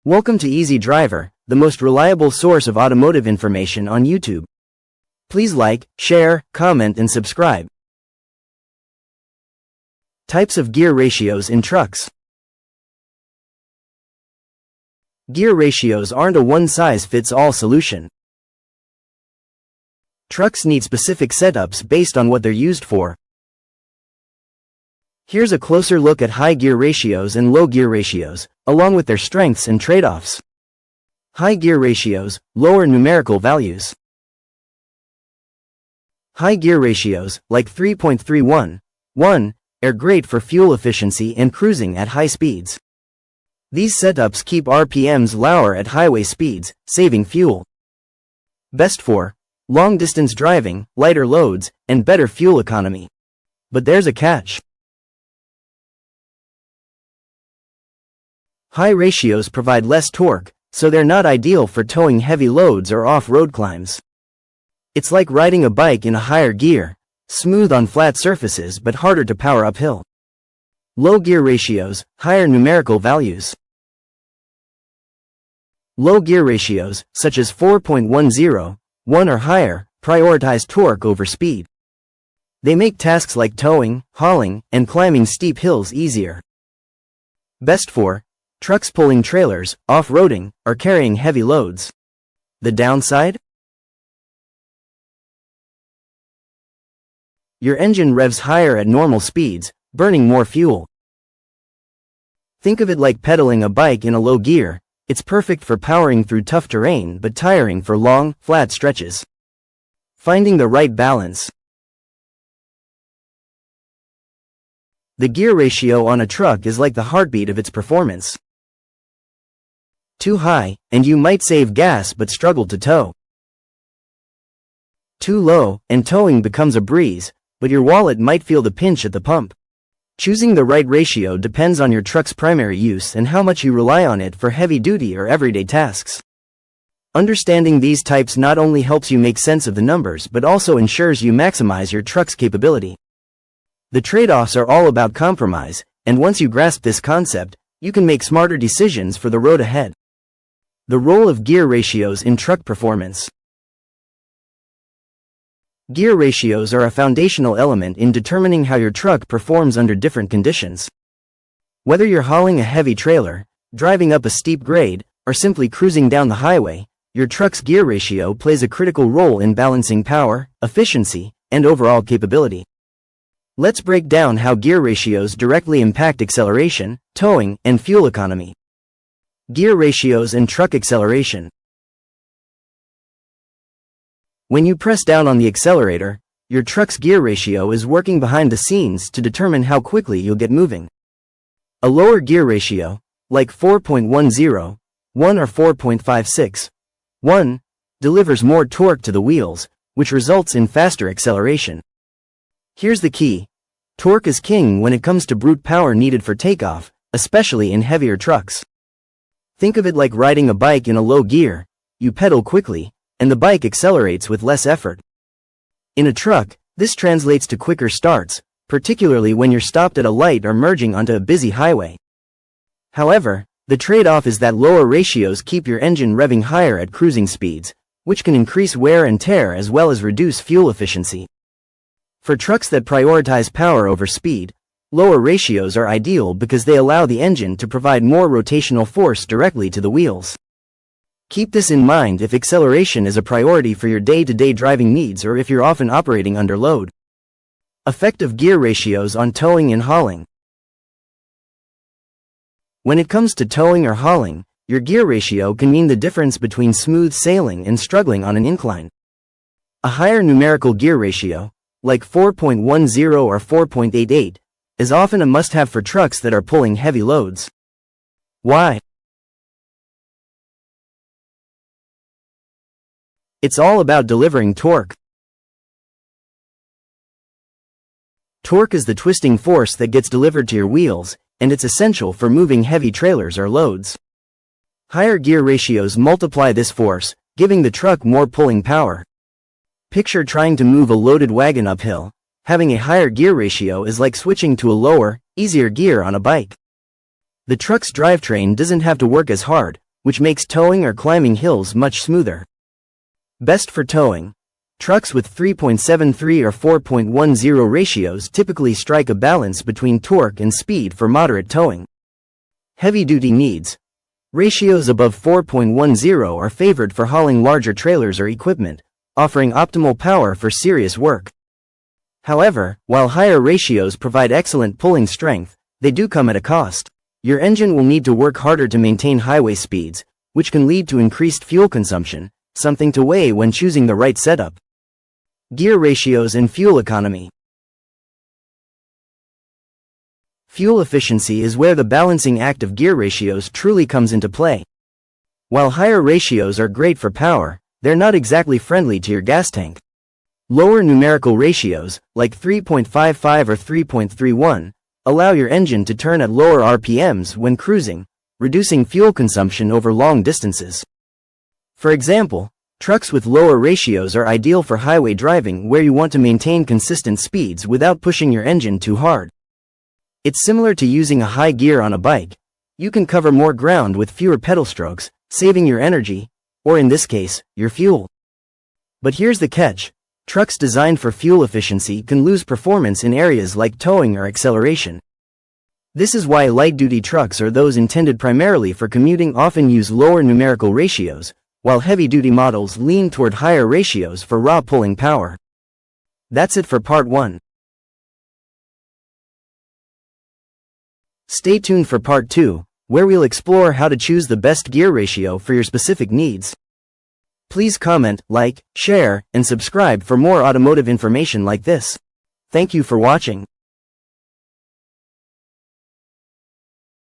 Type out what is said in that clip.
Welcome to Easy Driver, the most reliable source of automotive information on YouTube. Please like, share, comment and subscribe. Types of gear ratios in trucks. Gear ratios aren't a one-size-fits-all solution. Trucks need specific setups based on what they're used for. Here's a closer look at high gear ratios and low gear ratios, along with their strengths and trade-offs. High gear ratios, lower numerical values. High gear ratios, like 3.311, are great for fuel efficiency and cruising at high speeds. These setups keep RPMs lower at highway speeds, saving fuel. Best for long-distance driving, lighter loads, and better fuel economy. But there's a catch. High ratios provide less torque, so they're not ideal for towing heavy loads or off-road climbs. It's like riding a bike in a higher gear, smooth on flat surfaces but harder to power uphill. Low gear ratios, higher numerical values. Low gear ratios, such as 4.10, 1 or higher, prioritize torque over speed. They make tasks like towing, hauling, and climbing steep hills easier. Best for trucks pulling trailers, off-roading, or carrying heavy loads. The downside? Your engine revs higher at normal speeds, burning more fuel. Think of it like pedaling a bike in a low gear. It's perfect for powering through tough terrain but tiring for long, flat stretches. Finding the right balance. The gear ratio on a truck is like the heartbeat of its performance. Too high, and you might save gas but struggle to tow. Too low, and towing becomes a breeze, but your wallet might feel the pinch at the pump. Choosing the right ratio depends on your truck's primary use and how much you rely on it for heavy-duty or everyday tasks. Understanding these types not only helps you make sense of the numbers but also ensures you maximize your truck's capability. The trade-offs are all about compromise, and once you grasp this concept, you can make smarter decisions for the road ahead. The role of gear ratios in truck performance. Gear ratios are a foundational element in determining how your truck performs under different conditions. Whether you're hauling a heavy trailer, driving up a steep grade, or simply cruising down the highway, your truck's gear ratio plays a critical role in balancing power, efficiency, and overall capability. Let's break down how gear ratios directly impact acceleration, towing, and fuel economy. Gear ratios and truck acceleration. When you press down on the accelerator, your truck's gear ratio is working behind the scenes to determine how quickly you'll get moving. A lower gear ratio, like 4.10, 1 or 4.56, 1, delivers more torque to the wheels, which results in faster acceleration. Here's the key. Torque is king when it comes to brute power needed for takeoff, especially in heavier trucks. Think of it like riding a bike in a low gear. You pedal quickly, and the bike accelerates with less effort. In a truck, this translates to quicker starts, particularly when you're stopped at a light or merging onto a busy highway. However, the trade-off is that lower ratios keep your engine revving higher at cruising speeds, which can increase wear and tear as well as reduce fuel efficiency. For trucks that prioritize power over speed, lower ratios are ideal because they allow the engine to provide more rotational force directly to the wheels. Keep this in mind if acceleration is a priority for your day-to-day driving needs or if you're often operating under load. Effective gear ratios on towing and hauling. When it comes to towing or hauling, your gear ratio can mean the difference between smooth sailing and struggling on an incline. A higher numerical gear ratio, like 4.10 or 4.88, is often a must-have for trucks that are pulling heavy loads. Why? It's all about delivering torque. Torque is the twisting force that gets delivered to your wheels, and it's essential for moving heavy trailers or loads. Higher gear ratios multiply this force, giving the truck more pulling power. Picture trying to move a loaded wagon uphill. Having a higher gear ratio is like switching to a lower, easier gear on a bike. The truck's drivetrain doesn't have to work as hard, which makes towing or climbing hills much smoother. Best for towing. Trucks with 3.73 or 4.10 ratios typically strike a balance between torque and speed for moderate towing. Heavy-duty needs. Ratios above 4.10 are favored for hauling larger trailers or equipment, offering optimal power for serious work. However, while higher ratios provide excellent pulling strength, they do come at a cost. Your engine will need to work harder to maintain highway speeds, which can lead to increased fuel consumption, something to weigh when choosing the right setup. Gear ratios and fuel economy. Fuel efficiency is where the balancing act of gear ratios truly comes into play. While higher ratios are great for power, they're not exactly friendly to your gas tank. Lower numerical ratios, like 3.55 or 3.31, allow your engine to turn at lower RPMs when cruising, reducing fuel consumption over long distances. For example, trucks with lower ratios are ideal for highway driving where you want to maintain consistent speeds without pushing your engine too hard. It's similar to using a high gear on a bike. You can cover more ground with fewer pedal strokes, saving your energy, or in this case, your fuel. But here's the catch. Trucks designed for fuel efficiency can lose performance in areas like towing or acceleration. This is why light-duty trucks or those intended primarily for commuting often use lower numerical ratios, while heavy-duty models lean toward higher ratios for raw pulling power. That's it for part 1. Stay tuned for part 2, where we'll explore how to choose the best gear ratio for your specific needs. Please comment, like, share, and subscribe for more automotive information like this. Thank you for watching.